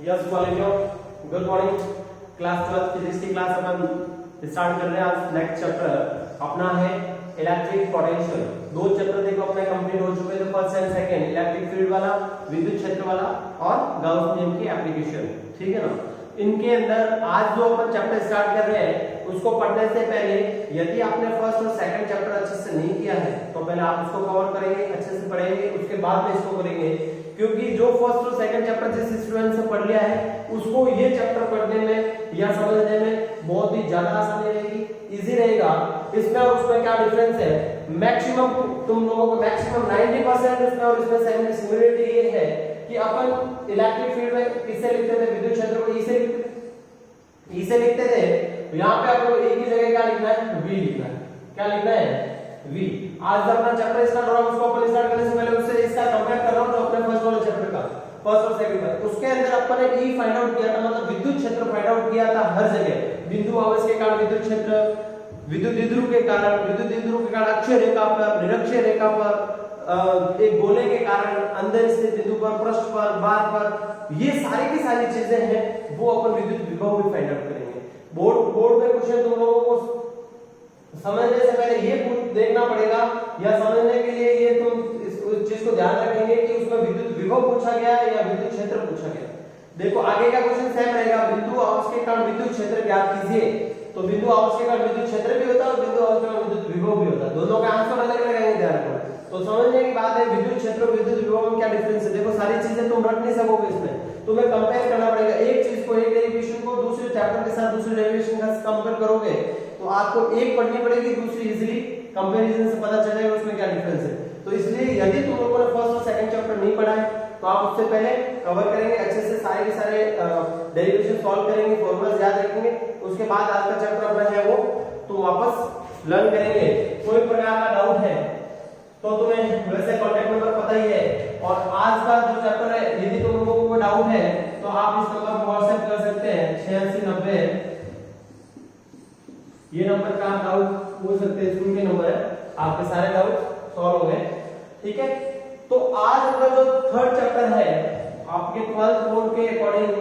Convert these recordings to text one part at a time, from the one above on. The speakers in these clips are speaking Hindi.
यस कॉलेजों गुड मॉर्निंग। क्लास 12 फिजिक्स की क्लास अपन स्टार्ट कर रहे हैं। आज नेक्स्ट चैप्टर अपना है इलेक्ट्रिक पोटेंशियल। दो चैप्टर देखो अपने कंप्लीट हो चुके थे, first and second, electric field वाला, विद्युत क्षेत्र वाला और गाउस नियम की एप्लीकेशन। ठीक है ना। इनके अंदर आज जो अपन चैप्टर स्टार्ट कर रहे हैं उसको पढ़ने से पहले यदि आपने फर्स्ट और सेकंड चैप्टर अच्छे से नहीं किया है तो पहले आप उसको कवर करेंगे, अच्छे से पढ़ेंगे, उसके बाद में इसको करेंगे। क्योंकि जो फर्स्ट और सेकंड चैप्टर जिस स्टूडेंट से पढ़ लिया है उसको ये चैप्टर पढ़ने में या समझने में बहुत ही ज्यादा आसानी रहेगी, इजी रहेगा। इसमें और उसमें क्या डिफरेंस है, मैक्सिमम तुम लोगों को मैक्सिमम 90% इसमें और इसमें सिमिलरिटी ये है कि अपन इलेक्ट्रिक फील्ड में किससे लिखते थे, विद्युत क्षेत्र को ई से लिखते थे। तो यहाँ पे आपको एक ही जगह क्या लिखना है, v लिखना है। क्या लिखना है, v। आज जब अपना चैप्टर स्टार्ट हो रहा है उसको अपन स्टार्ट करने से पहले उससे इसका कंपेयर कर रहा हूं तो अपने फर्स्ट वाले चैप्टर का, फर्स्ट और सेकंड का। उसके अंदर अपन ने ई फाइंड आउट किया था, मतलब विद्युत क्षेत्र फाइंड आउट किया था हर जगह। बिंदु आवेश के कारण विद्युत क्षेत्र, विद्युत द्विध्रुव के कारण, विद्युत द्विध्रुव के कारण अक्षीय रेखा पर, निरक्षीय रेखा पर, एक गोले के कारण, अंदर स्थित बिंदु पर, पृष्ठ पर, बार पर, ये सारी की सारी चीजें हैं वो अपन विद्युत विभव भी फाइंड आउट करेंगे। बोर्ड में क्वेश्चन तुम लोगों को समझने से पहले ये देखना पड़ेगा या समझने के लिए ये तुम इस चीज को ध्यान रखेंगे कि उसमें विद्युत विभव पूछा गया है या विद्युत क्षेत्र पूछा गया। देखो आगे का क्वेश्चन सेम रहेगा, बिंदु आवेश के कारण विद्युत क्षेत्र ज्ञात कीजिए। तो बिंदु आवेश के कारण विद्युत क्षेत्र भी होता है और बिंदु आवेश के कारण विद्युत विभव भी होता है, दोनों का आंसर अलग अलग रहेंगे, ध्यान रखो। तो समझने की बात है विद्युत क्षेत्र और विद्युत विभव में क्या डिफरेंस है। देखो सारी चीजें तुम रख नहीं सकोगे, इसमें तुम्हें कंपेयर करना पड़ेगा। एक चीज को, एक डेरिवेशन को दूसरे चैप्टर के साथ दूसरे डेरिवेशन का कंपेयर करोगे तो आपको एक पढ़नी पड़ेगी, दूसरी इजीली कंपैरिजन से पता चलेगा उसमें क्या डिफरेंस है। तो इसलिए यदि तुम लोगों ने फर्स्ट और सेकंड चैप्टर नहीं पढ़ा है तो आप उससे पहले कवर करेंगे, अच्छे से सारे के सारे डेरिवेशन सॉल्व करेंगे, फॉर्मूलाज याद रखेंगे। उसके बाद आज का चैप्टर अपना है वो तुम वापस लर्न करेंगे। कोई प्रकार का डाउट है तो तुम्हें वैसे कांटेक्ट नंबर पता ही है। और आज का जो चैप्टर है यदि तुम लोगों को डाउट है तो आप इस नंबर पर व्हाट्सएप कर सकते हैं 8690। ये नंबर का आप डाउट पूछ सकते हैं, स्कूल के नंबर है, आपके सारे डाउट सॉल्व हो गए। ठीक है। तो आज का जो थर्ड चैप्टर है आपके 12th बोर्ड के अकॉर्डिंग,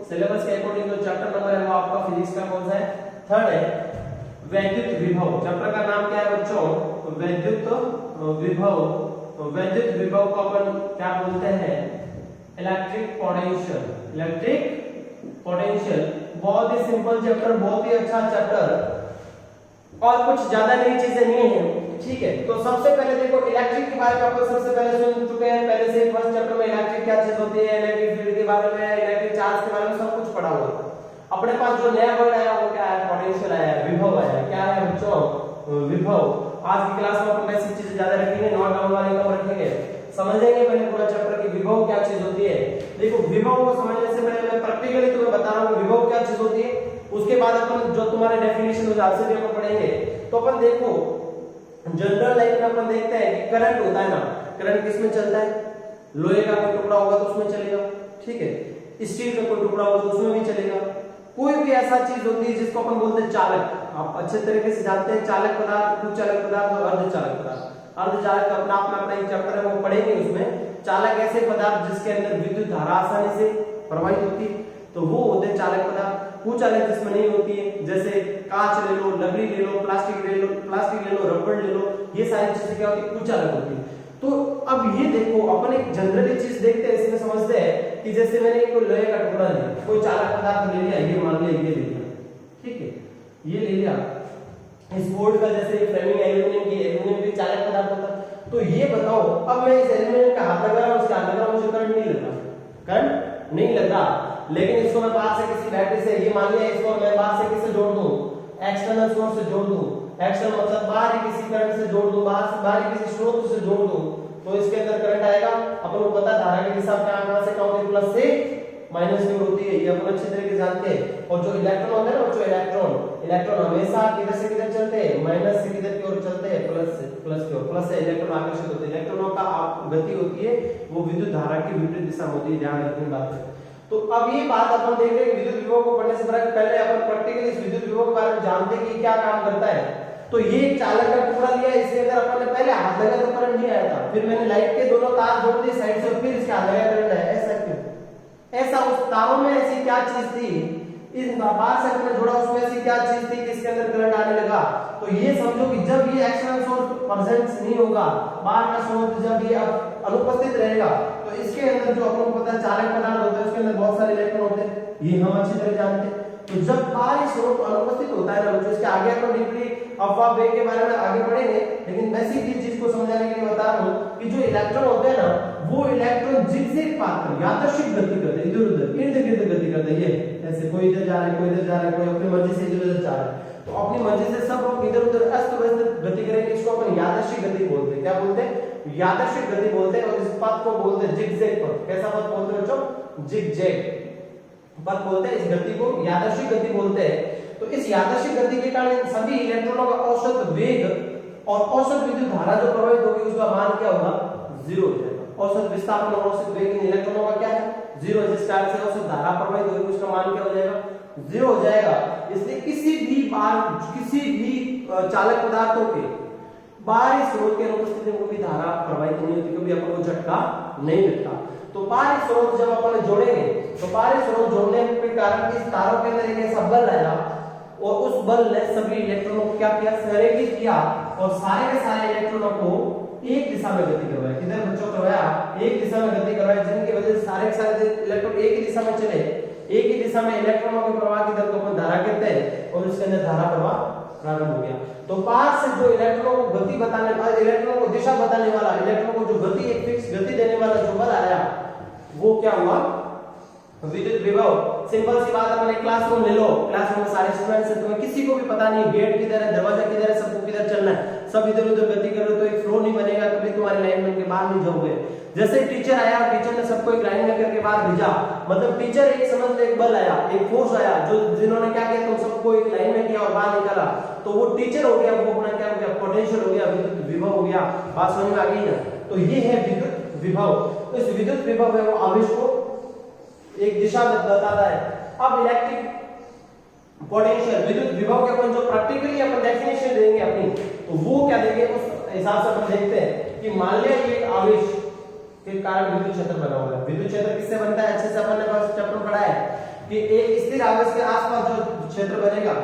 सिलेबस के अकॉर्डिंग जो चैप्टर नंबर है वो आपका फिजिक्स का कौन सा है, थर्ड है, वैद्युत विभव। चैप्टर का नाम क्या है बच्चों, वैद्युत विभव। वैद्युत विभव को अपन क्या बोलते हैं, इलेक्ट्रिक पोटेंशियल। इलेक्ट्रिक पोटेंशियल बहुत ही सिंपल चैप्टर, बहुत ही अच्छा चैप्टर और कुछ ज्यादा नई चीजें नहीं है। ठीक है। तो सबसे पहले देखो इलेक्ट्रिक के बारे में अपन सबसे पहले सुन चुके हैं, पहले से फर्स्ट चैप्टर में इलेक्ट्रिक क्या चीज होती है, इलेक्ट्रिक फील्ड के बारे में, इलेक्ट्रिक चार्ज के बारे में सब कुछ पढ़ा हुआ है। अपने पास जो नया वर्ड आया वो क्या है, पोटेंशियल आया, विभव आया। क्या है बच्चों, विभव। आज की क्लास में अपन बेसिक चीजें ज्यादा रखेंगे, नोट डाउन वाले कम रखेंगे, समझेंगे पहले पूरा चैप्टर की विभव क्या चीज होती है। देखो विभव को समझने से पहले मैं प्रैक्टिकली तुम्हें बता रहा हूँ विभव क्या चीज होती है। उसके बाद अपन जो तुम्हारे डेफिनेशन उस आपसे भी अपन पढ़ेंगे। तो अपन देखो जनरल लाइफ में अपन देखते हैं कि करंट होता है ना, करंट किसमें चलता है, लोहे का कोई टुकड़ा होगा तो उसमें चलेगा, ठीक है, स्टील का कोई टुकड़ा होगा तो उसमें भी चलेगा। कोई भी ऐसा चीज होती है जिसको अपन बोलते हैं चालक, आप अच्छे तरीके से जानते हैं, चालक पदार्थ, कुचालक पदार्थ और अर्धचालक पदार्थ। अर्धचालक अपना अपना एक चैप्टर है वो पढ़ेंगे, उसमें चालक ऐसे पदार्थ जिसके अंदर विद्युत धारा आसानी से प्रवाहित होती है तो वो होते हैं चालक पदार्थ। कुचालक जिसमें नहीं होती है, जैसे कांच ले लो, लकड़ी ले लो, प्लास्टिक ले लो, रबड़ ले लो, ये सारी चीजें क्या होती है, कुचालक होती है। तो अब ये देखो अपन एक जनरली चीज देखते हैं, इसमें समझते हैं कि जैसे मैंने कोई लोहे का टुकड़ा लिया, कोई चालक पदार्थ ले लिया, ये मान लिया, ये ले लिया, ठीक है, ये ले लिया। इस बोर्ड का जैसे फ्रेमिंग एल्यूमिनियम की, एल्यूमिनियम भी चालक पदार्थ होता है। तो ये बताओ अब मैं इस एल्यूमिनियम का हाथ लगा रहा हूं, उसके हाथ लगा रहा हूं, मुझे करंट नहीं लग रहा, करंट नहीं लग रहा, लेकिन इसको मैं बाहर से किसी बैटरी से, ये मान लिया इसको मैं बाहर से किससे जोड़ दूं, एक्सटर्नल सोर्स से जोड़ दूं, एक्सटर्नल मतलब बाहर ही किसी करंट से जोड़ दूं, बाहर ही किसी स्रोत से जोड़ दूं तो इसके अंदर करंट आएगा। अपन को पता है धारा की दिशा कहां से कहां होती है, प्लस से माइनस की ओर होती है, ये अपन अच्छी तरीके से जानते हैं। और जो इलेक्ट्रॉन होता है ना, जो इलेक्ट्रॉन हमेशा किधर से किधर चलते हैं, माइनस से किधर की ओर चलते हैं, प्लस की ओर, प्लस से इलेक्ट्रॉन आकर्षित होते हैं। इलेक्ट्रॉनों का गति होती है वो विद्युत धारा की विपरीत दिशा में होती है, ध्यान रखने बात है। तो अब ये बात अपन देख रहे हैं विद्युत विभव को पढ़ने से पहले अपन प्रैक्टिकली इस विद्युत विभव के बारे में जानते हैं कि क्या काम करता है। तो ये एक चालक का टुकड़ा लिया, इसके अंदर अपन ने पहले हाथ लगा तो करंट नहीं आया था, फिर मैंने लाइट के दोनों तार जोड़ दिए साइड से, फिर इसके हाथ लगा करंट आया। ऐसा क्यों, ऐसा उस तारों में क्या चीज थी, इस बाहर से हमने जोड़ा उसमें से क्या चीज थी कि इसके अंदर करंट आने लगा। तो ये समझो कि जब ये एक्सटर्नल सोर्स प्रेजेंट नहीं होगा, बाहर का सोर्स जब ये अनुपस्थित रहेगा, तो इसके अंदर जो अपन को पता है चालक पदार्थ होता है उसके अंदर बहुत सारे इलेक्ट्रॉन होते हैं, ये हम अच्छी तरह जानते हैं। तो जब बाहरी स्रोत अनुपस्थित होता है ना बच्चों, इसके आगे अपन डीपली अफवाह वेग के बारे में आगे पढ़ेंगे, लेकिन बेसिक चीज को समझाने के लिए बता रहा हूं कि जो इलेक्ट्रॉन होते हैं ना, वो इलेक्ट्रॉन जिगजैग पाथ पर यादृच्छिक गति करते हैं, इधर उधर इर्द गिर्द गति करते हैं। ये ऐसे कोई इधर जा रहा है, कोई इधर जा रहा है, कोई अपनी मर्जी से इधर उधर जा रहा है, तो अपनी मर्जी से सब लोग इधर उधर अस्त व्यस्त गति करेंगे। इसको अपन यादृच्छिक गति बोलते हैं। क्या बोलते हैं? यादृच्छिक गति बोलते हैं। और इस पथ को बोलते हैं जिगजैग पथ। कैसा पथ बोलते हैं बच्चों? जिगजैग पथ बोलते हैं। इस गति को यादृच्छिक गति बोलते हैं। तो इस यादृच्छिक गति के कारण सभी इलेक्ट्रॉनों का औसत वेग और औसत विद्युत धारा जो प्रवाहित होगी उसका मान क्या होगा? 0 हो जाएगा। औसत विस्थापन और औसत वेग इन इलेक्ट्रॉनों का क्या है? 0। जिस कारण से औसत धारा प्रवाहित होगी उसका मान क्या हो जाएगा? 0 हो जाएगा। इसलिए किसी भी चालक पदार्थों के बाहरी स्रोत के अनुपस्थिति में कोई धारा प्रवाहित नहीं होती, कभी अपन को झटका नहीं लगता। तो बाहरी स्रोत जब अपन जोड़ेंगे तो बाहरी स्रोत जोड़ने के कारण इस तारों के अंदर एक ऐसा बल आया और उस बल ने सभी इलेक्ट्रॉनों को क्या किया? संरेखित किया और सारे के सारे इलेक्ट्रॉनों को एक दिशा में गति करवाया। किधर बच्चों करवाया? एक दिशा में गति करवाया, जिनकी वजह से सारे के सारे इलेक्ट्रॉन एक ही दिशा में चले। एक ही दिशा में इलेक्ट्रॉनों के प्रवाह की दर को अपन धारा कहते हैं और इसके अंदर धारा प्रवाह प्रारंभ हो गया। तो बाहर से जो इलेक्ट्रॉनों को गति बताने वाला, इलेक्ट्रॉनों को दिशा बताने वाला, इलेक्ट्रॉनों को जो गति, एक फिक्स गति देने वाला जो बल आया, वो क्या हुआ? विद्युत विभव। सिंपल सी बात, अपने क्लासरूम ले लो, क्लासरूम में सारे स्टूडेंट्स हैं, तुम्हें किसी को भी पता नहीं गेट किधर है, दरवाजा किधर है, सबको किधर चलना है, सब इधर उधर गति कर रहे हो तो एक फ्लो नहीं बनेगा, कभी तुम्हारी लाइन बन के बाहर नहीं जाओगे। जैसे टीचर आया, टीचर ने सबको एक लाइन में करके बाहर भेजा, मतलब टीचर एक समझ लो एक बल आया, एक फोर्स आया, जो जिन्होंने क्या किया, तुम सबको एक लाइन में किया और बाहर निकाला, तो वो टीचर हो गया, वो अपना क्या हो गया? पोटेंशियल हो गया, विद्युत विभव हो गया। बात समझ में आ गई ना? तो ये है विद्युत विभव। तो इस विद्युत विभव है वो आवेश को एक दिशा बताता है। अब इलेक्ट्रिक पोटेंशियल, विद्युत विभव के अपन जो प्रैक्टिकली अपन डेफिनेशन देंगे अपनी, तो वो क्या देंगे उस हिसाब से अपन देखते हैं कि मान लिया ये आवेश के कारण विद्युत क्षेत्र बना हुआ है। विद्युत क्षेत्र किससे बनता है? अच्छे से अपन ने बस चैप्टर पढ़ा है कि एक स्थिर आवेश के आसपास जो क्षेत्र बनेगा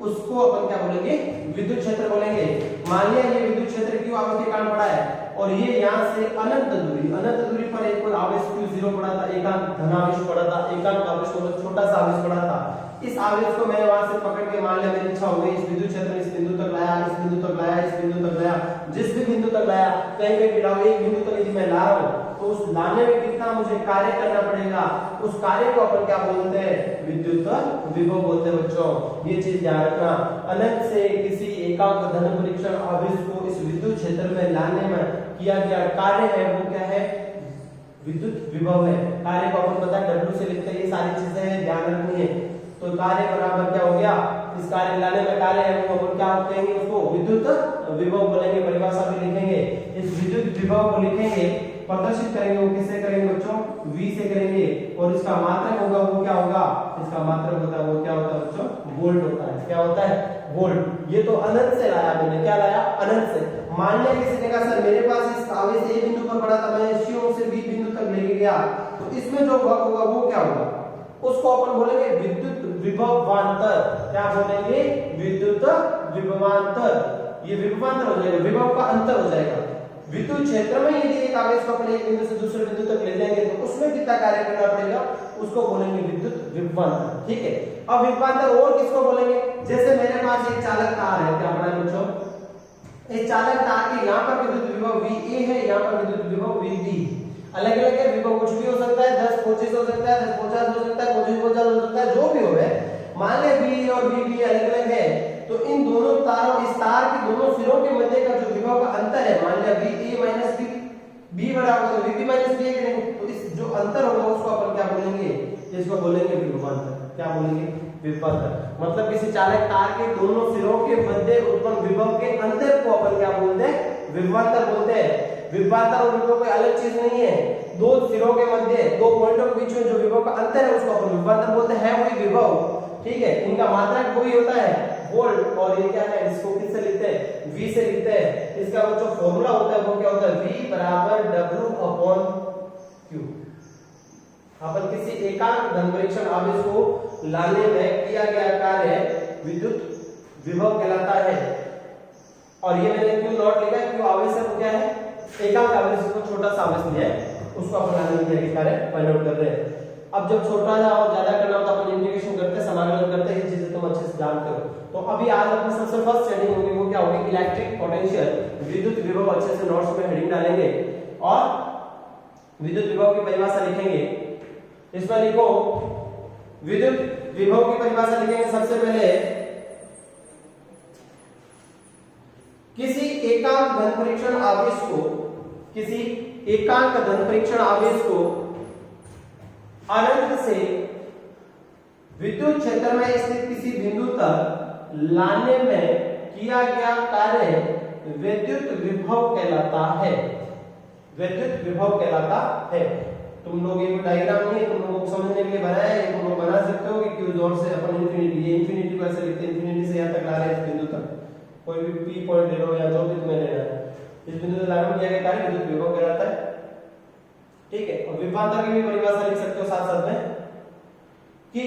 उसको अपन क्या बोलेंगे? विद्युत क्षेत्र बोलेंगे। मान लिया ये विद्युत क्षेत्र क्यों आवेश के कारण पड़ा है और ये यहाँ से अनंत दूरी पर एक आवेश Q0 पड़ा था, एकांक धनावेश पड़ा था, एकांक आवेश मतलब छोटा सा आवेश पड़ा था। इस आवेश को मैंने वहां से पकड़ के, मान लिया मेरी इच्छा हो गई, इस विद्युत क्षेत्र इस बिंदु तक लाया, इस बिंदु तक लाया, इस बिंदु तक लाया, जिस भी बिंदु तक लाया, कहीं पे गिराओ, एक बिंदु तक यदि मैं ला रहा हूं तो उस लाने में कितना मुझे कार्य करना पड़ेगा, उस कार्य को अपन क्या बोलते हैं? विद्युत विभव बोलते हैं बच्चों। ये चीज ध्यान रखना। अनंत से किसी एकांक धन परीक्षण आवेश को इस विद्युत क्षेत्र में लाने में किया गया कार्य है वो क्या है? विद्युत विभव है। कार्य को अपन पता है W से लिखते हैं, ये सारी चीजें हैं, ध्यान रखनी है। तो कार्य बराबर क्या हो गया? इस कार्य लाने में कार्य है वो अपन क्या कहेंगे? उसको विद्युत विभव बोलेंगे, परिभाषा भी लिखेंगे। इस विद्युत विभव को लिखेंगे, प्रदर्शित करेंगे, वो किससे करेंगे बच्चों? V से करेंगे। और इसका मात्रक होगा वो क्या होगा? इसका मात्रक होता है वो क्या होता है बच्चों? वोल्ट होता है। क्या होता है? वोल्ट। ये तो अनंत से लाया मैंने, क्या लाया? अनंत से। मान लिया किसी ने कहा सर मेरे पास इस आवेश A बिंदु पर पड़ा था, मैं C से B बिंदु तक लेके गया, तो इसमें जो भाग होगा वो क्या होगा? उसको अपन बोलेंगे विद्युत विभवांतर। क्या बोलेंगे? विद्युत विभवांतर। ये विभवांतर हो जाएगा, विभव का अंतर हो जाएगा। विद्युत क्षेत्र में यदि एक आवेश को अपने एक बिंदु से दूसरे बिंदु तक ले जाएंगे तो उसमें कितना कार्य करना पड़ेगा? उसको बोलेंगे विद्युत विभवांतर। ठीक है। अब विभवांतर और किसको बोलेंगे? जैसे मेरे पास एक चालक तार है, क्या पढ़ा है बच्चों? एक चालक तार के यहाँ पर विद्युत विभव VA है, यहाँ पर विद्युत विभव VB। अलग अलग है विभव, कुछ भी हो सकता है, 10 25 हो सकता है, 10 50 हो सकता है, 25 50 हो सकता है, जो भी हो। मान ले B और VB अलग अलग है, तो इन दोनों तारों, इस तार के दोनों सिरों के मध्य का जो विभव का अंतर है, मान लिया VA - B बड़ा होगा तो VB - VA करेंगे, तो इस जो अंतर होगा उसको अपन क्या बोलेंगे? इसको बोलेंगे विभवांतर। क्या बोलेंगे? विभवांतर। मतलब किसी चालक तार के दोनों सिरों के मध्य उत्पन्न विभव के अंतर को अपन क्या बोलते हैं? विभवांतर बोलते हैं। विभवांतर और विभव कोई अलग चीज नहीं है, दो सिरों के मध्य, दो पॉइंटों के बीच में जो विभव का अंतर है उसको अपन विभवांतर बोलते हैं, वही विभव। ठीक है। इनका मात्रक वही होता है वोल्ट, और ये क्या है? इसको किससे लिखते हैं? V से लिखते हैं। इसका जो फॉर्मूला होता है वो क्या होता है? V बराबर W/Q। अपन किसी एकांक धन परीक्षण आवेश को लाने में किया गया कार्य विद्युत विभव कहलाता है। और ये मैंने क्यों नोट लिखा है, क्यों आवेश है, वो क्या है, एकांक आवेश को छोटा सा आवेश लिया है, उसको अपन लाने में किया कार्य फाइंड आउट कर रहे हैं। अब जब छोटा और ज्यादा करना हो तो अपन इंटीग्रेशन करते हैं, समाकलन करते हैं, ये चीजें तुम अच्छे से जानते हो। तो अभी आज अपनी सबसे फर्स्ट ट्रेनिंग होगी, वो क्या होगी, इलेक्ट्रिक पोटेंशियल, विद्युत विभव। अच्छे से नोट्स में हेडिंग डालेंगे और विद्युत विभव की परिभाषा लिखेंगे। इसमें लिखो विद्युत विभव की परिभाषा लिखेंगे। सबसे पहले किसी एकांक धन परीक्षण आवेश को, किसी एकांक धन परीक्षण आवेश को अनंत से विद्युत क्षेत्र में स्थित किसी बिंदु तक लाने में किया गया कार्य विद्युत विभव कहलाता है, विद्युत विभव कहलाता है। तुम लोग ये डायग्राम नहीं है, तुम लोगों को समझने के लिए बनाया है, तुम लोग बना सकते हो कि क्यू जोर से अपन इंफिनिटी, ये इंफिनिटी को ऐसे लिखते हैं, इंफिनिटी से यहां तक ला रहे हैं इस बिंदु तक, कोई भी पी पॉइंट ले लो या जो भी तुम्हें लेना है, इस बिंदु से लाने में किया गया कार्य विद्युत विभव कहलाता है। ठीक है, और विभवांतर की भी परिभाषा लिख सकते हो साथ साथ में कि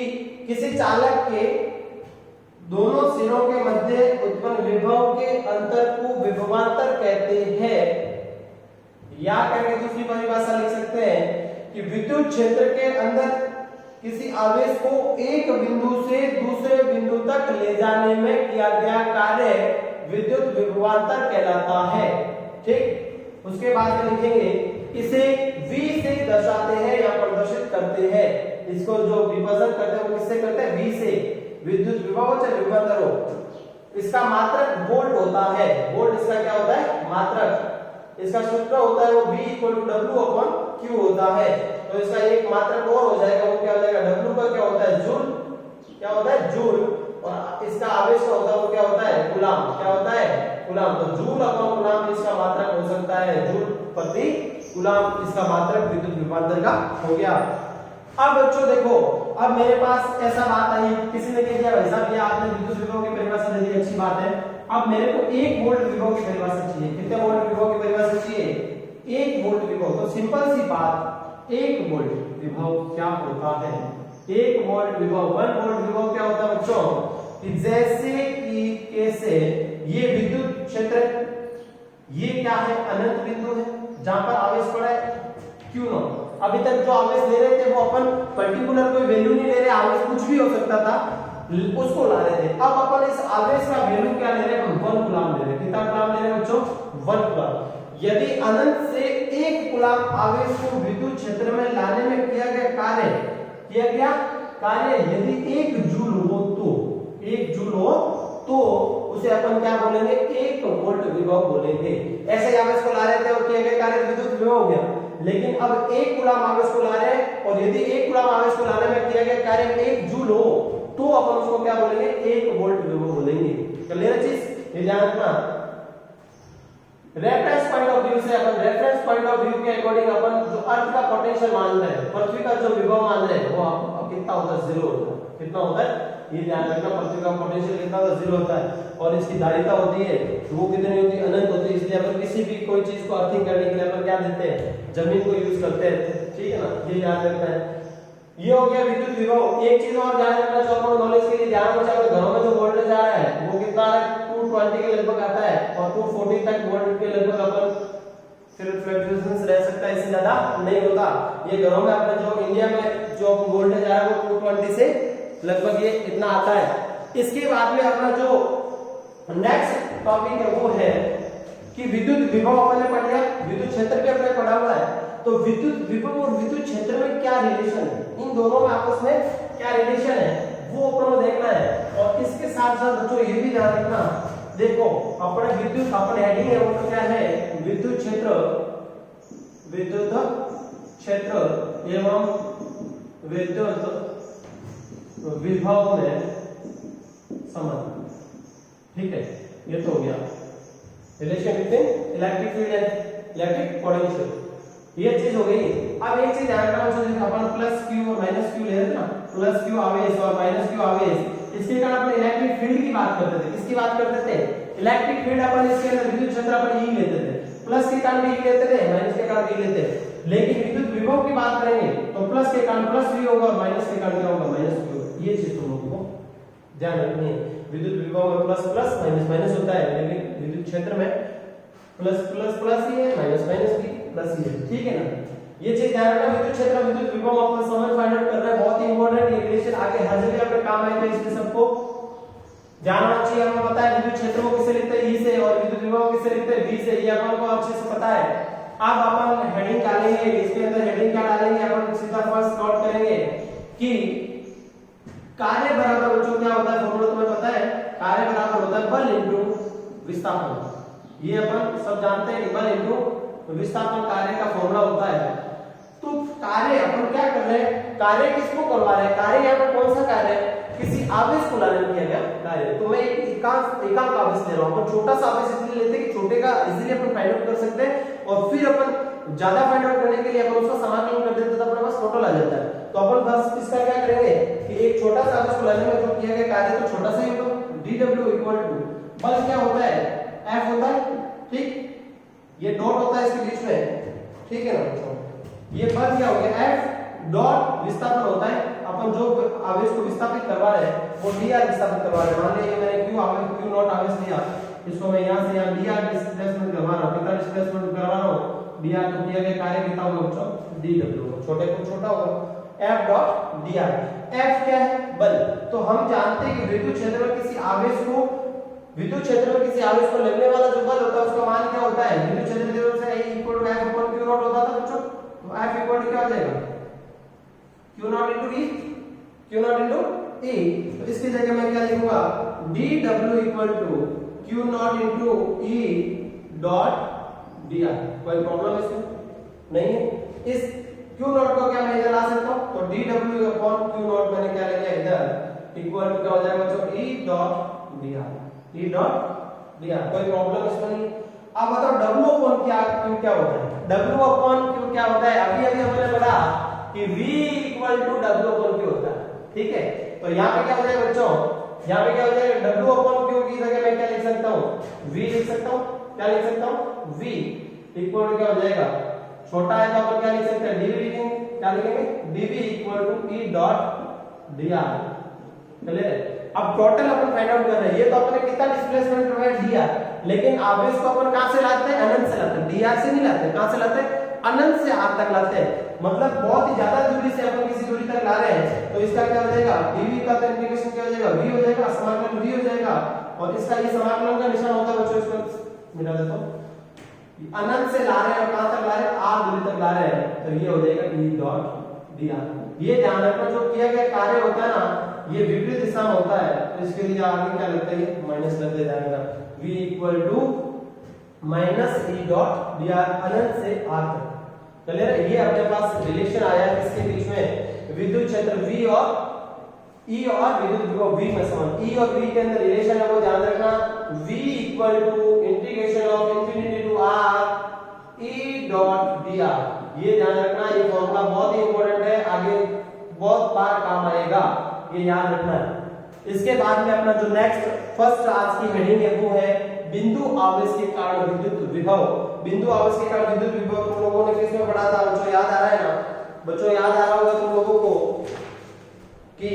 किसी चालक के दोनों सिरों के मध्य उत्पन्न विभव के अंतर को विभवांतर कहते हैं। या करके दूसरी परिभाषा लिख सकते हैं कि विद्युत क्षेत्र के अंदर किसी आवेश को एक बिंदु से दूसरे बिंदु तक ले जाने में किया गया कार्य विद्युत विभवांतर कहलाता है। ठीक, उसके बाद में लिखेंगे इसे V से दर्शाते हैं या प्रदर्शित करते हैं। इसको जो विभाजन करते हैं वो किससे करते हैं, V से। विद्युत विभव चाहे विभवांतर हो, इसका मात्रक वोल्ट होता है। वोल्ट इसका क्या होता है, मात्रक। इसका सूत्र होता है वो V = W/Q होता है। तो इसका एक मात्रक और हो जाएगा, वो क्या हो जाएगा, W का क्या होता है, जूल। क्या होता है, जूल। और इसका आवेश का होता है वो क्या होता है, कूलाम। क्या होता है, कूलाम। तो जूल/कूलाम इसका मात्रक हो सकता है, जूल प्रति कूलाम इसका मात्रक विद्युत विभवांतर का हो गया। अब बच्चों देखो, अब मेरे पास ऐसा बात आई, किसी ने कह दिया भाई साहब ये आपने विद्युत विभव की परिभाषा दे दी, अच्छी बात है। अब मेरे को 1 वोल्ट विभव की परिभाषा चाहिए। कितने वोल्ट विभव की परिभाषा चाहिए, 1 वोल्ट विभव। तो सिंपल सी बात, 1 वोल्ट विभव क्या होता है, 1 वोल्ट विभव, 1 वोल्ट विभव क्या होता है बच्चों, कि जैसे कि कैसे ये विद्युत क्षेत्र, ये क्या है, अनंत बिंदु है जहां पर आवेश पड़ा है Q0। अभी तक जो आवेश ले रहे थे वो अपन पर्टिकुलर कोई वैल्यू नहीं ले रहे, आवेश कुछ भी हो सकता था, उसको ला रहे थे। अब अपन इस आवेश का वैल्यू क्या ले रहे हैं, हम 1 कूलाम ले रहे हैं। कितना कूलाम ले रहे हैं बच्चों, 1 कूलाम। यदि अनंत से 1 कूलाम आवेश को विद्युत क्षेत्र में लाने में किया गया कार्य, किया गया कार्य यदि 1 जूल हो, तो 1 जूल हो तो उसे अपन क्या बोलेंगे, 1 वोल्ट विभव बोलेंगे। ऐसे आवेश को ला रहे थे और किया गया कार्य विद्युत विभव हो गया। लेकिन अब 1 कूलाम आवेश को ला रहे हैं और यदि 1 कूलाम आवेश को लाने में किया गया कार्य 1 जूल हो तो अपन उसको क्या बोलेंगे, 1 वोल्ट विभव बोलेंगे। क्लियर चीज, ये ध्यान रखना। रेफरेंस पॉइंट ऑफ व्यू से अपन, रेफरेंस पॉइंट ऑफ व्यू के अकॉर्डिंग अपन जो अर्थ का पोटेंशियल मान रहे हैं, पृथ्वी का जो विभव मान रहे हैं वो आप कितना होता है, 0 होता है। कितना होता है, ये ध्यान रखना, पृथ्वी का पोटेंशियल कितना होता है, 0 होता है। और इसकी धारिता होती है वो कितनी होती है, अनंत होती है। इसलिए अपन किसी भी कोई चीज को अर्थिंग करने के लिए अपन क्या देते हैं, जमीन को यूज करते हैं। ठीक है ना, ये याद रखना है। ये हो गया विद्युत विभव। एक चीज और ध्यान रखना जो अपन नॉलेज के लिए ध्यान रखना चाहिए, घरों में जो वोल्टेज आ रहा है वो कितना है, 220 के लगभग आता है और 240 तक वोल्ट के लगभग अपन फिर फ्लक्चुएशंस रह सकता है, इससे ज्यादा नहीं होता। ये घरों में अपने जो इंडिया में जो वोल्टेज आ रहा है वो 220 से लगभग ये इतना आता है। इसके बाद में अपना जो नेक्स्ट टॉपिक है वो है कि विद्युत विभव अपन ने पढ़ लिया, विद्युत क्षेत्र के अपने पढ़ा हुआ है। तो विद्युत विभव और विद्युत क्षेत्र में क्या रिलेशन है, इन दोनों में आपस में क्या रिलेशन है वो अपन को देखना है। और इसके साथ साथ बच्चों ये भी ध्यान रखना, देखो अपने विद्युत, अपने हेडिंग है वो क्या है, विद्युत क्षेत्र, विद्युत क्षेत्र एवं विद्युत विभव में संबंध। ठीक है, ये तो हो गया relation between electric field and electric potential, ये चीज हो गई। अब एक चीज ध्यान रखना, जैसे अपन प्लस क्यू और माइनस क्यू ले रहे थे ना, प्लस क्यू आवेश और माइनस क्यू आवेश, इसके कारण अपन इलेक्ट्रिक फील्ड की बात करते थे। किसकी बात करते थे, इलेक्ट्रिक फील्ड। अपन इसके अंदर विद्युत क्षेत्र अपन ई लेते थे, प्लस के कारण भी लेते थे, माइनस के कारण भी लेते थे। लेकिन विद्युत विभव की बात करेंगे तो प्लस के कारण प्लस v होगा और माइनस के कारण क्या होगा, माइनस v होगा। ये चीज तुम लोगों को ध्यान रखनी है। विद्युत विभव में प्लस प्लस माइनस माइनस होता है, लेकिन विद्युत क्षेत्र में प्लस प्लस प्लस ही है, माइनस माइनस भी प्लस ही है, ठीक है ना। ये चीज ध्यान रखना। विद्युत क्षेत्र विद्युत विभव अपन समझ फाइंड आउट कर रहे हैं, बहुत ही इंपॉर्टेंट ये रिलेशन आगे हर जगह अपने काम आएगा, इसलिए सबको ध्यान रखना चाहिए। हमें पता है विद्युत क्षेत्र को किससे लिखते हैं, ई से, और विद्युत विभव किससे लिखते हैं, बी से, ये अपन को अच्छे से पता है। अब अपन हेडिंग डालेंगे, इसके अंदर हेडिंग क्या डालेंगे, अपन सीधा फर्स्ट नोट करेंगे कि कार्य बराबर बच्चों क्या होता है, फॉर्मूला तुम्हें पता है, कार्य बराबर होता है बल इनटू विस्थापन। ये अपन सब जानते हैं कि बल इनटू विस्थापन कार्य का फॉर्मूला होता है। तो कार्य अपन क्या कर रहे हैं, कार्य किसको करवा रहे हैं, कार्य यहाँ पर कौन सा कार्य है, किसी आवेश को लाने में किया गया कार्य। तो मैं एक एकांक आवेश ले रहा हूं, अपन छोटा सा आवेश इसलिए लेते हैं कि छोटे का इजीली अपन फाइंड आउट कर सकते हैं, और फिर अपन ज्यादा फाइंड आउट करने के लिए अपन उसका समाकलन कर देते हैं, तो अपने पास टोटल आ जाता है। तो अपन बस इसका क्या करेंगे कि एक छोटा सा आवेश को लाने में जो किया गया कार्य तो छोटा सा ही होगा, dw इक्वल टू बल क्या होता है, F होता है, ठीक, ये डॉट होता है इसके बीच में, ठीक है ना। ये बल क्या हो गया, F डॉट विस्थापन होता है। अपन जो आवेश को विस्थापित करवा रहे हैं वो dr विस्थापित करवा रहे हैं। मान लीजिए मैंने q नॉट आवेश लिया, इसको मैं यहां से यहां dr डिस्प्लेसमेंट करवा रहा हूं, कितना डिस्प्लेसमेंट करवा रहा हूं, dr। तो किया गया कार्य कितना होगा बच्चों, dw, छोटे को छोटा होगा, F डॉट dr। F क्या है, बल। तो हम जानते हैं कि विद्युत क्षेत्र में किसी आवेश को, विद्युत क्षेत्र में किसी आवेश को लगने वाला जो बल होता है उसका मान क्या होता है, विद्युत क्षेत्र की तरफ से E equal to F upon Q naught होता था बच्चों। तो F इक्वल टू क्या हो जाएगा, Q naught into E, Q naught into E। तो इसकी जगह मैं क्या लिखूंगा, dw equal to Q naught into E dot dr। कोई प्रॉब्लम इसमें नहीं है। इस Q नॉट को क्या मैं इधर ला सकता हूं, तो dw अपॉन Q नॉट मैंने क्या ले लिया इधर, इक्वल टू क्या हो जाएगा बच्चों, E dot dr, E dot dr। कोई प्रॉब्लम इसमें नहीं। अब बताओ W अपॉन Q क्या होता है, W अपॉन Q क्या होता है, अभी अभी हमने पढ़ा कि V equal to W upon Q होता है, ठीक है। तो यहाँ पे क्या हो जाएगा बच्चों, यहाँ पे क्या हो जाएगा, W अपॉन Q की जगह मैं क्या लिख सकता हूँ, V लिख सकता हूँ, क्या लिख सकता हूँ, V इक्वल टू क्या हो जाएगा, छोटा है तो अपन क्या लिख सकते हैं, dv लिखेंगे, क्या लिखेंगे, dv equal to E dot dr। चलिए अब टोटल अपन फाइंड आउट कर रहे हैं। ये तो अपने कितना डिस्प्लेसमेंट करवाया dr, लेकिन आवेश को अपन कहां से लाते हैं, अनंत से लाते हैं, dr से नहीं लाते, कहां से लाते हैं, अनंत से r तक लाते हैं। मतलब बहुत ही ज्यादा दूरी से अपन किसी दूरी तक ला रहे हैं, तो इसका क्या हो जाएगा, dv का तो इंटीग्रेशन क्या हो जाएगा, v हो जाएगा, समाकलन v हो जाएगा, और इसका ये समाकलन का निशान होता है बच्चों, इसको मिटा देता हूं, अनंत से ला रहे हैं और कहां तक ला रहे हैं, r दूरी तक ला रहे हैं, तो ये हो जाएगा E डॉट dr। ये ध्यान रखना, जो किया गया कार्य होता है ना ये विपरीत दिशा में होता है, तो इसके लिए आगे क्या लगता है, माइनस लग जाएगा, v equal to minus E dot dr अनंत से r तक। चलिए ये अपने पास रिलेशन आया है किसके बीच में, विद्युत क्षेत्र V और E और विद्युत विभव V में समान। E और V के अंदर रिलेशन है वो ध्यान रखना, V equal to integration of infinity to r E dot dr। ये ध्यान रखना, ये फॉर्मूला बहुत ही इंपॉर्टेंट है, आगे बहुत बार काम आएगा, ये याद रखना है। इसके बाद में अपना जो नेक्स्ट फर्स्ट आज की हेडिंग है वो है बिंदु आवेश के कारण विद्युत विभव। बिंदु आवेश के कारण विद्युत विभव तुम लोगों ने किसमें पढ़ा था बच्चों, याद आ रहा है ना बच्चों, याद आ रहा होगा तुम लोगों को कि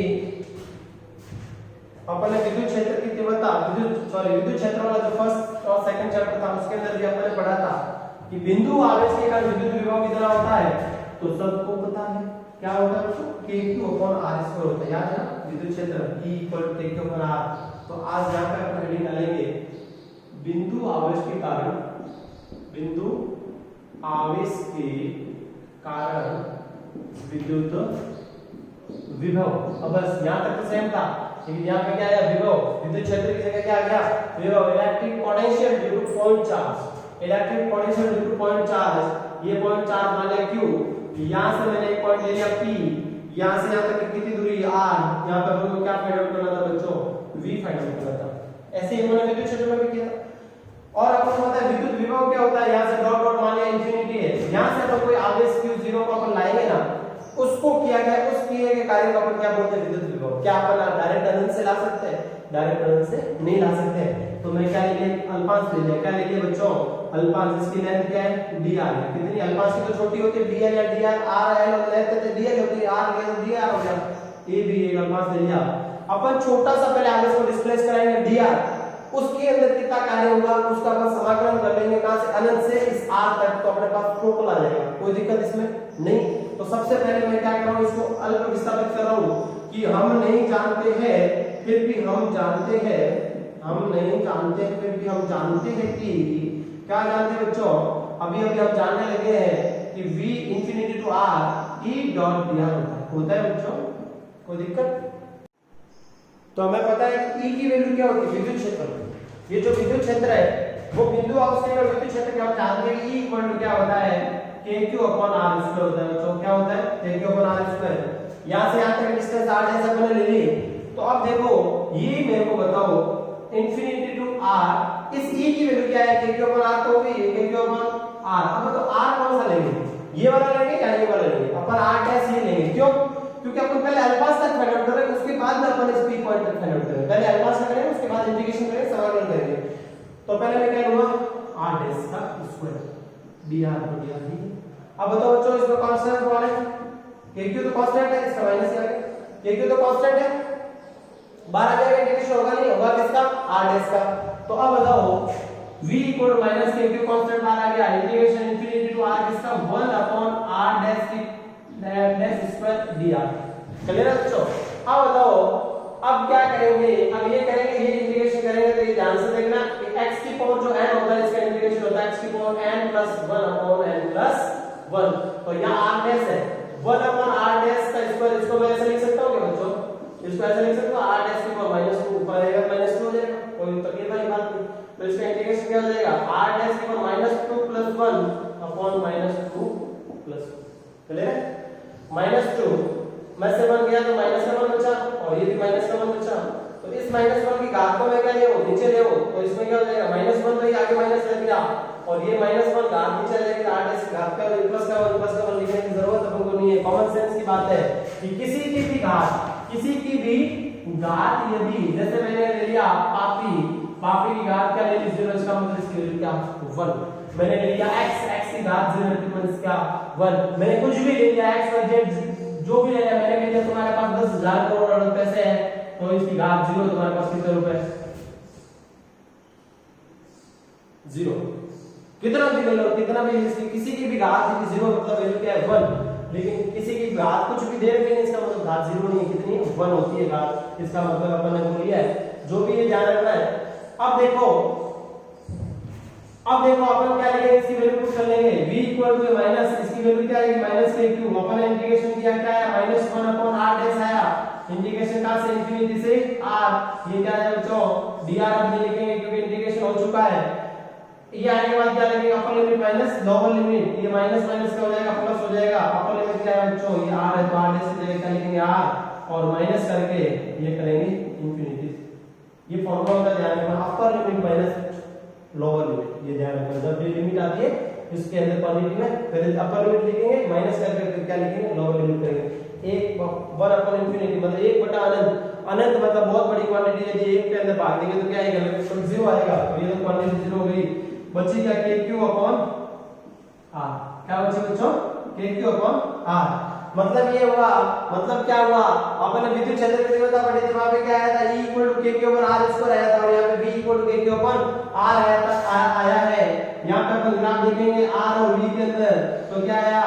अपन ने विद्युत क्षेत्र की तीव्रता, विद्युत क्षेत्र वाला जो फर्स्ट और सेकंड चैप्टर था उसके अंदर भी अपन ने पढ़ा था कि बिंदु आवेश के कारण विद्युत विभव कितना होता है, तो सबको पता है क्या होता है बच्चों, k/r² होता है, याद है ना, विद्युत क्षेत्र E = k/r। तो आज यहां पे अपन हेडिंग डालेंगे बिंदु आवेश के कारण, बिंदु आवेश के कारण विद्युत विभव। अब बस यहां तक तो सेम था, लेकिन यहां पे क्या आया, विभव, विद्युत क्षेत्र की जगह क्या आ गया, विभव, electric potential due two point charge, electric potential due two point charge. ये पॉइंट चार्ज मान लिया q, यहां से मैंने एक पॉइंट ले लिया p, यहां से यहां तक कितनी दूरी r, यहां पर हमको क्या फाइंड आउट करना था बच्चों, v फाइंड आउट करना था। ऐसे ही हमने विद्युत क्षेत्र में भी किया था। और अपन को पता है विद्युत विभव क्या होता है, यहां से डॉट डॉट मान लिया इंफिनिटी है, यहां से अपन कोई आवेश q0 को अपन लाएंगे ना, उसको किया गया, उस किए गए कार्य को अपन क्या बोलते हैं, विद्युत विभव। क्या अपन डायरेक्ट अनंत से ला सकते हैं, डायरेक्ट रेजल्ट से नहीं ला सकते हैं। तो मैं क्या ले लिया, अल्पांश ले लिया। क्या ले लिया बच्चों, अल्पांश। इसकी लेंथ क्या है, dr है। कितनी, अल्पांश की तो छोटी होती है dl या dr, r है और लेंथ है dl होती है, r ले तो dr हो गया। ये भी एक अल्पांश ले लिया। अपन छोटा सा पहले आगे इसको डिस्प्लेस कराएंगे dr, उसके अंदर कितना कार्य होगा उसका अपन समाकलन कर लेंगे कहां से, अनंत से इस r तक, तो अपने पास टोटल आ जाएगा। कोई दिक्कत इसमें नहीं। तो सबसे पहले मैं क्या कर रहा हूं, इसको अल्प विस्थापित कर रहा हूं कि हम नहीं जानते हैं फिर भी हम जानते हैं, हम नहीं जानते फिर भी हम जानते हैं कि, क्या जानते हैं बच्चों, अभी अभी हम जानने लगे हैं कि v infinity to r e dot dr होता है बच्चों। कोई दिक्कत? तो हमें पता है कि E की वैल्यू क्या होती है, विद्युत क्षेत्र। ये जो विद्युत क्षेत्र है वो बिंदु अवस्था और विद्युत क्षेत्र के हम जानते हैं कि E इक्वल टू क्या होता है, kq अपॉन r स्क्वायर होता है बच्चों। क्या होता है, kq अपॉन r स्क्वायर। यहां से यहां तक डिस्टेंस r जैसा मैंने ले ली। तो अब देखो ये मेरे को बताओ इंफिनिटी टू r, इस E की वैल्यू क्या है, kq अपॉन r तो होगी kq अपॉन r। अब तो r कौन सा लेंगे, ये वाला लेंगे या ये वाला लेंगे, अपन r डैश ये लेंगे। क्यों, क्योंकि अपन पहले अल्फा तक फाइंड आउट करेंगे, उसके बाद में अपन इस पी पॉइंट तक फाइंड आउट करेंगे। पहले अल्फा से करेंगे, उसके बाद इंटीग्रेशन करेंगे, समाकलन करेंगे। तो पहले मैं क्या लूंगा, r डैश का स्क्वायर dr तो dr ही। अब बताओ बच्चों इसका कांस्टेंट कौन है, kq तो कांस्टेंट है, इसका माइनस क्या है, kq तो कांस्टेंट है, बाहर आ जाएगा, इंटीग्रेशन होगा नहीं होगा किसका, r डैश का। तो अब बताओ v equal to minus kq constant बाहर आ गया, इंटीग्रेशन इंफिनिटी टू r किसका 1 अपॉन r डैश की डैश स्क्वायर dr। क्लियर है बच्चों? अब बताओ अब क्या करेंगे, अब ये करेंगे, ये इंटीग्रेशन करेंगे तो ये ध्यान से देखना कि x की पावर जो n होता है इसका इंटीग्रेशन होता है x की power n plus 1 upon n plus 1। तो यहाँ r डैश है 1 अपॉन r डैश का स्क्वायर, इसको मैं ऐसे लिख सकता हूं क्या बच्चों, इसको ऐसे लिख सकता हूं r डैश की पावर -2 ऊपर आएगा -2 हो जाएगा, कोई तकलीफ वाली बात नहीं। तो इसका इंटीग्रेशन क्या हो जाएगा, r डैश की power -2 plus 1 upon -2 plus 1। Clear है, -2 में से 1 गया तो माइनस का 1 बचा और ये भी माइनस का 1 बचा। तो इस -1 की घात को मैं क्या ले आऊं, नीचे ले आऊं, तो इसमें क्या हो जाएगा -1 तो ये आगे माइनस लग गया और ये -1 घात नीचे आ जाएगी, r डैश की घात का 1 प्लस का 1 लिखने की जरूरत अपन को नहीं है। कॉमन सेंस की बात है कि किसी की भी घात यदि, जैसे मैंने ले लिया पापी की घात क्या ले ली 0, इसका मतलब इसकी वैल्यू क्या 1। मैंने ले लिया x की घात 0 मतलब इसका 1। मैंने कुछ भी ले लिया x y z जो भी ले लिया, मैंने कह दिया तुम्हारे पास 10,000 करोड़ पैसे हैं तो इसकी घात 0, तुम्हारे पास कितने रुपए 0, कितना भी ले लो, कितना भी, किसी की भी घात 0 मतलब वैल्यू क्या है 1। लेकिन किसी की घात कुछ भी दे रखी है इसका मतलब घात 0 नहीं है, कितनी 1 होती है घात, इसका मतलब अपन ने बोल लिया है। जो भी ये ध्यान रखना है। अब देखो अपन क्या लेंगे, इसकी वैल्यू पुट कर लेंगे v इक्वल टू माइनस, इसकी वैल्यू क्या आएगी -kq, अपन ने इंटीग्रेशन किया क्या है -1 अपॉन r डैश आया, इंटीग्रेशन का से इंफिनिटी से r, ये क्या है बच्चों dr अब नहीं लिखेंगे क्योंकि इंटीग्रेशन हो चुका है। ये आने के बाद क्या लिखेंगे, upper limit minus lower limit, ये माइनस माइनस क्या हो जाएगा प्लस हो जाएगा। अपर लिमिट क्या है बच्चों, ये r है तो r डैश की जगह क्या लिखेंगे r और माइनस करके ये करेंगे इंफिनिटी। ये फॉर्मूला होता है, ध्यान रखना, upper limit minus lower limit, ये ध्यान रखना। जब ये लिमिट आती है इसके अंदर क्वांटिटी में पहले अपर लिमिट लिखेंगे, माइनस करके क्या लिखेंगे लोअर लिमिट करेंगे। 1 अपॉन इंफिनिटी मतलब 1 बटा अनंत, अनंत मतलब बहुत बड़ी क्वांटिटी है, यदि 1 के अंदर भाग देंगे तो क्या आएगा, तो 0 आएगा। तो ये तो क्वांटिटी 0 हो गई, बची क्या kq अपॉन r, क्या बची बच्चों kq अपॉन r। मतलब ये हुआ, मतलब क्या हुआ, अपन ने विद्युत क्षेत्र की तीव्रता पढ़ी थी, वहां पे क्या आया था E equal to kq upon r square आया था और यहाँ पे v equal to kq upon r आया है। यहाँ पे अपन ग्राफ देखेंगे r और v के अंदर, तो क्या आया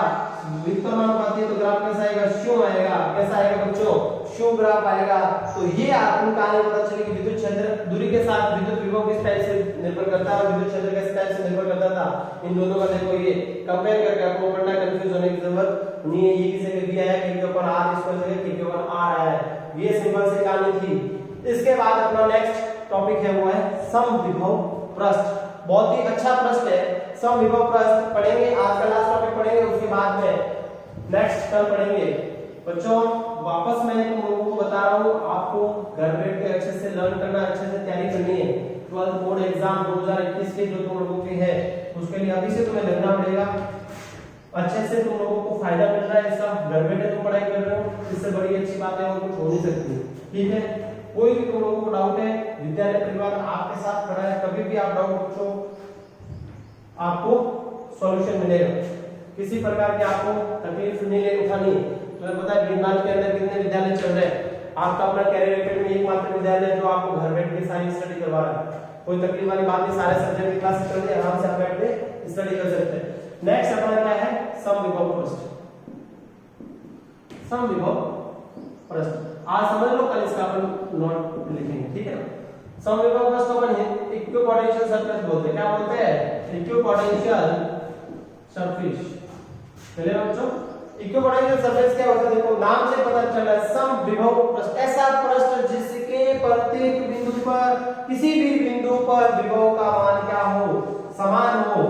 व्युत्क्रमानुपाती है, तो ग्राफ कैसा आएगा, शून्य आएगा। कैसा आएगा बच्चों, शून्य ग्राफ आएगा। तो ये आपको कहानी पता चली कि विद्युत क्षेत्र दूरी के साथ विद्युत विभव किस टाइप से निर्भर करता है और विद्युत क्षेत्र किस टाइप से निर्भर करता था। इन दोनों का देखो ये कंपेयर करके आपको पढ़ना, कंफ्यूज होने की जरूरत नहीं है। ये किसी में भी आया kq अपॉन r स्क्वायर जगह kq अपॉन r आया है, ये सिंपल सी कहानी थी। इसके बाद अपना नेक्स्ट टॉपिक है वो है समविभव पृष्ठ। बहुत ही अच्छा प्रश्न है, समविभव पृष्ठ पढ़ेंगे, आज का लास्ट टॉपिक पढ़ेंगे, उसके बाद में नेक्स्ट कल पढ़ेंगे। बच्चों वापस मैं तुम लोगों को बता रहा हूँ, आपको घर बैठ के अच्छे से लर्न करना, अच्छे से तैयारी करनी है। 12th बोर्ड एग्जाम 2021 के जो तुम लोगों के है उसके लिए अभी से तुम्हें लगना पड़ेगा। अच्छे से तुम लोगों को फायदा मिल रहा है इसका, घर बैठे तुम पढ़ाई कर रहे हो, इससे बड़ी अच्छी बात है और कुछ हो नहीं सकती। ठीक है, कोई भी तुम लोगों को डाउट है, विद्यालय परिवार आपके साथ खड़ा है, कभी भी आप डाउट पूछो, आपको सॉल्यूशन मिलेगा। किसी प्रकार की आपको तकलीफ नहीं उठानी है। तुम्हें पता है बीरनाल के अंदर कितने विद्यालय चल रहे हैं, आपका अपना कैरियर एकेडमी एकमात्र विद्यालय जो आपको घर बैठ के सारी स्टडी करवा रहा है। कोई तकलीफ वाली बात नहीं, सारे सब्जेक्ट की क्लास चल रही है, आराम से आप बैठ के स्टडी कर सकते हैं। नेक्स्ट अपना क्या है, समविभव प्रश्न। समविभव प्रश्न आज समझ लो, कल इसका अपन नोट लिखेंगे, ठीक है ना। समविभव प्रश्न अपन इक्विपोटेंशियल सरफेस बोलते हैं। क्या बोलते हैं? Equipotential surface. चलिए बच्चों, इक्विपोटेंशियल सरफेस क्या होता है, देखो नाम से पता चल रहा है। समविभव प्रश्न ऐसा प्रश्न जिसके प्रत्येक बिंदु पर, किसी भी बिंदु पर विभव का मान क्या हो, समान हो।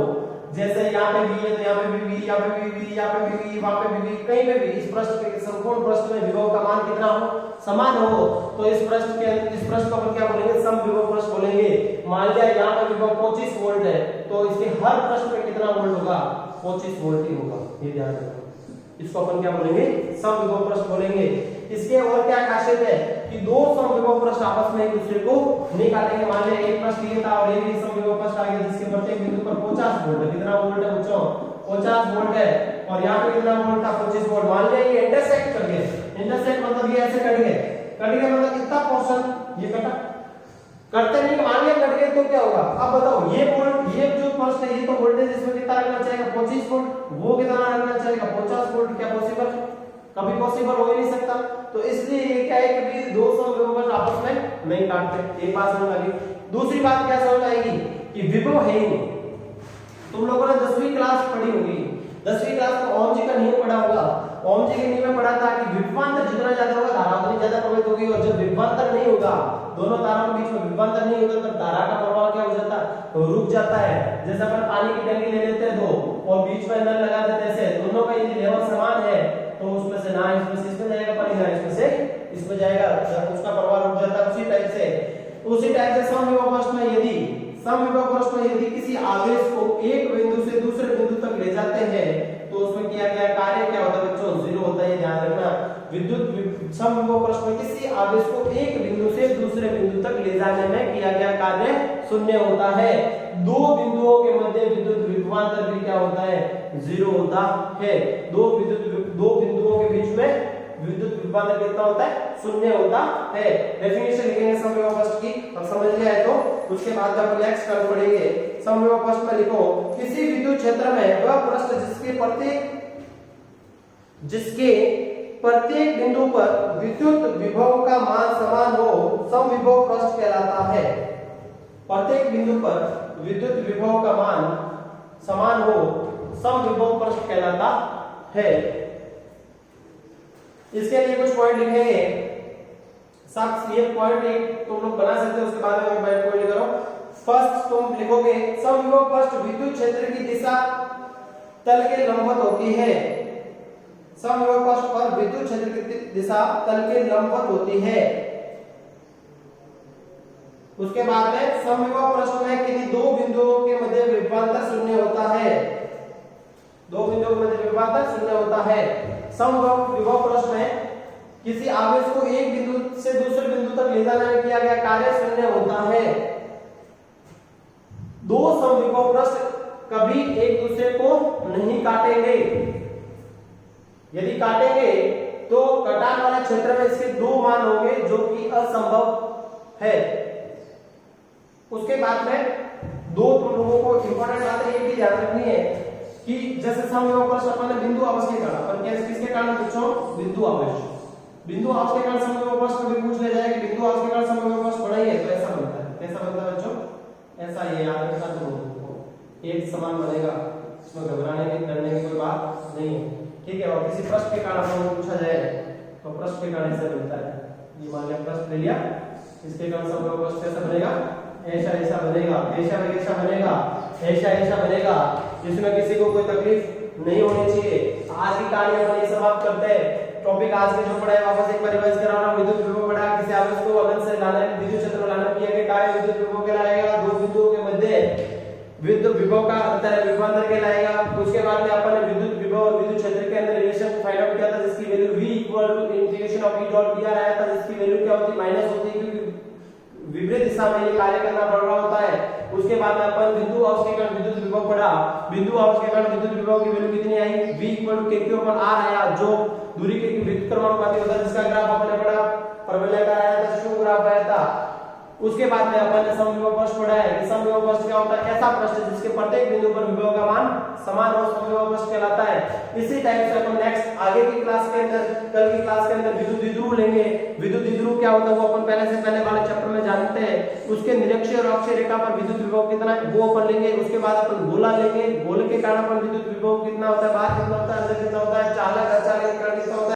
जैसे यहाँ पे v है तो यहाँ पे भी v, यहाँ पे भी v, यहाँ पे भी v, वहाँ पे भी v, कहीं पे भी इस प्रश्न के संपूर्ण प्रश्न में विभव का मान कितना हो, समान हो। तो इस प्रश्न को अपन क्या बोलेंगे, समविभव प्रश्न बोलेंगे। मान लिया यहाँ पे विभव 25 वोल्ट है, तो इसके हर प्रश्न पे कितना वोल्ट होगा, 25 वोल्ट ही होगा, ये ध्यान रखो। इसको अपन क्या बोलेंगे, समविभव प्रश्न बोलेंगे। इसके और क्या खासियत है कि दो समविभव प्रश्न आपस में एक दूसरे को नहीं काटेंगे। मान लिया एक प्रश्न ये था और एक ही समविभव प्रश्न आ गया जिसके प्रत्येक बिंदु पर 50 वोल्ट है। कितना वोल्ट है बच्चों, 50 वोल्ट है, और यहाँ पे कितना वोल्ट था, 25 वोल्ट। मान लिया ये इंटरसेक्ट कर गए, इंटरसेक्ट मतलब ये ऐसे कट गए मतलब कितना पोर्शन ये कटा, करते नहीं, मान लिया कट गए तो क्या होगा। अब बताओ ये वोल्ट, ये जो प्रश्न है ये तो वोल्टेज इसमें कितना रखना चाहिए, 25 वोल्ट, वो कितना रखना चाहिए, 50 वोल्ट। क्या पॉसिबल, कभी पॉसिबल हो ही नहीं सकता। तो इसलिए ये क्या है कि दो समविभव प्रश्न आपस में नहीं काटते। एक बात समझ आ गई। दूसरी बात क्या समझ आएगी कि विभव है ही नहीं। तुम लोगों ने 10वीं क्लास पढ़ी होगी, 10वीं क्लास में ओम जी का नियम पढ़ा होगा। ओम जी के नियम में पढ़ा था कि विभवांतर जितना ज्यादा होगा धारा उतनी ज्यादा प्रवाहित होगी, और जब विभवांतर नहीं होगा, दोनों तारों के बीच में विभवांतर नहीं होगा, तब धारा का प्रवाह क्या हो जाता है, तो रुक जाता है। जैसे अपन पानी की टंकी ले लेते हैं दो और बीच में नल लगा देते हैं, दोनों का यदि लेवल समान है तो उसमें से ना इसमें जाएगा पानी, ना इसमें जाएगा, उसका प्रवाह रुक जाता है। उसी टाइप से समविभव प्रश्न में यदि किसी आवेश को एक बिंदु से दूसरे बिंदु तक ले जाते हैं तो उसमें किया गया कार्य क्या होता है बच्चों, जीरो होता है। ये ध्यान रखना। विद्युत समविभव प्रश्न में किसी आवेश को एक बिंदु से दूसरे बिंदु तक ले जाने में किया गया कार्य शून्य होता है। दो बिंदुओं के मध्य विद्युत विभवांतर भी क्या होता है, जीरो होता है। दो बिंदुओं के बीच में विद्युत विभवांतर कितना होता है, शून्य होता है। डेफिनेशन लिखेंगे समविभव प्रश्न की, अब समझ लिया है तो उसके बाद अपन नेक्स्ट कर पढ़ेंगे। समविभव प्रश्न में लिखो, किसी विद्युत क्षेत्र में वह प्रश्न जिसके प्रत्येक बिंदु पर विद्युत विभव का मान समान हो, समविभव प्रश्न कहलाता है। प्रत्येक बिंदु पर विद्युत विभव का मान समान हो, समविभव प्रश्न कहलाता है। इसके लिए कुछ पॉइंट लिखेंगे। सब ये पॉइंट एक तुम लोग बना सकते हो, उसके बाद में मैं पॉइंट करो। फर्स्ट तुम लिखोगे, समविभव प्रश्न विद्युत क्षेत्र की दिशा तल के लंबवत होती है। समविभव प्रश्न पर विद्युत क्षेत्र की दिशा तल के लंबवत होती है। उसके बाद में समविभव प्रश्न में किन्हीं दो बिंदुओं के मध्य विभवांतर शून्य होता है। दो बिंदुओं के मध्य विभवांतर शून्य होता है। समविभव प्रश्न में किसी आवेश को एक बिंदु से दूसरे बिंदु तक ले जाने में किया गया कार्य शून्य होता है। दो समविभव प्रश्न कभी एक दूसरे को नहीं काटेंगे। यदि काटेंगे तो कटान वाले क्षेत्र में इसके दो मान होंगे जो कि असंभव है। उसके बाद में दो तुम लोगों को इंपॉर्टेंट बात ये भी ध्यान रखनी है कि जैसे समविभव प्रश्न अपन ने बिंदु आवेश के कारण, अपन किसके कारण पूछो, बिंदु आवेश के कारण समविभव प्रश्न भी पूछ ले जाएगा। बिंदु आवेश के कारण समविभव प्रश्न बनाइए तो ऐसा बनता है। कैसा बनता है बच्चों, ऐसा ये याद रखना तुम एक समान बनेगा, इसमें घबराने की डरने की कोई बात नहीं है, ठीक है। और किसी प्रश्न के कारण आपको पूछा जाए तो प्रश्न के कारण ऐसा बनता है। ये मान लिया प्रश्न ले लिया, इसके कारण समविभव प्रश्न कैसा बनेगा, ऐसा बनेगा, ऐसा बनेगा, जिसमें किसी को कोई तकलीफ नहीं होनी चाहिए। आज की कहानी अपन ये समाप्त करते हैं। टॉपिक आज के जो पढ़ा है वापस एक बार रिवाइज करा रहा हूं। विद्युत विभव पढ़ा, किसी आवेश को अनंत से लाने विद्युत क्षेत्र में लाने किया गया कार्य विद्युत विभव कहलाएगा। दो बिंदुओं के मध्य विद्युत विभव का अंतर है, विभवांतर कहलाएगा। उसके बाद में अपन ने विद्युत विभव और विद्युत क्षेत्र के अंदर रिलेशन फाइंड आउट किया था, जिसकी value v = integration of E dot dr आया था, जिसकी वैल्यू क्या होती है, माइनस होती है, क्योंकि विपरीत दिशा में ये कार्य करना पड़ रहा होता है। उसके बाद में अपन बिंदु और उसके कारण विद्युत विभव पढ़ा। बिंदु और उसके कारण विद्युत विभव की वैल्यू कितनी आई, V = KQ/R आया, जो दूरी के विद्युत क्रमानुपाती होता है, जिसका ग्राफ आपने पढ़ा परवलय का आया था, शू ग्राफ आया था। उसके बाद में अपन ने समविभव पृष्ठ पढ़ा है कि समविभव पृष्ठ क्या होता है, ऐसा पृष्ठ जिसके प्रत्येक बिंदु पर विभव का मान समान हो, समविभव पृष्ठ कहलाता है। इसी टाइप से अपन नेक्स्ट आगे की क्लास के अंदर, कल की क्लास के अंदर विद्युत द्विध्रुव लेंगे। विद्युत द्विध्रुव क्या होता है वो अपन पहले वाले चैप्टर में जानते हैं। उसके निरक्षीय और अक्षीय रेखा पर विद्युत विभव कितना है वो अपन लेंगे। उसके बाद अपन गोला लेंगे, गोले के कारण अपन विद्युत विभव कितना होता है, बाहर कितना होता है, अंदर कितना होता है, चालक अचालक कितना होता है।